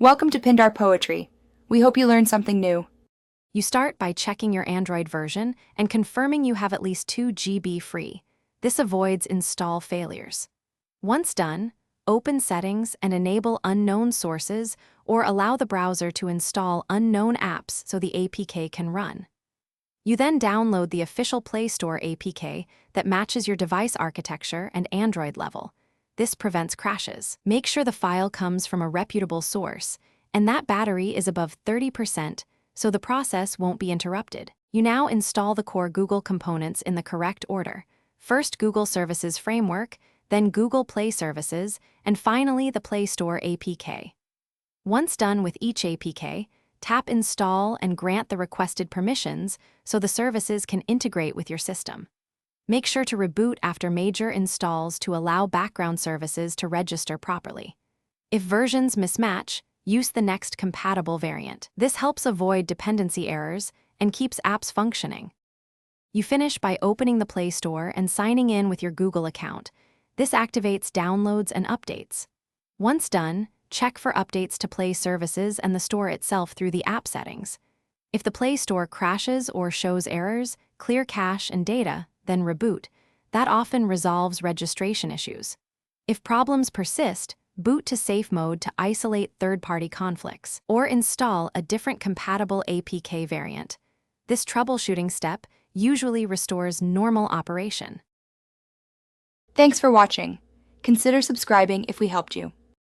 Welcome to Pindar Poetry. We hope you learned something new. You start by checking your Android version and confirming you have at least 2 GB free. This avoids install failures. Once done, open Settings and enable unknown sources or allow the browser to install unknown apps so the APK can run. You then download the official Play Store APK that matches your device architecture and Android level. This prevents crashes. Make sure the file comes from a reputable source, and that battery is above 30%, so the process won't be interrupted. You now install the core Google components in the correct order. First Google Services Framework, then Google Play Services, and finally the Play Store APK. Once done with each APK, tap Install and grant the requested permissions so the services can integrate with your system. Make sure to reboot after major installs to allow background services to register properly. If versions mismatch, use the next compatible variant. This helps avoid dependency errors and keeps apps functioning. You finish by opening the Play Store and signing in with your Google account. This activates downloads and updates. Once done, check for updates to Play services and the store itself through the app settings. If the Play Store crashes or shows errors, clear cache and data, then reboot. That often resolves registration issues. If problems persist, boot to safe mode to isolate third-party conflicts, or install a different compatible APK variant. This troubleshooting step usually restores normal operation. Thanks for watching. Consider subscribing if we helped you.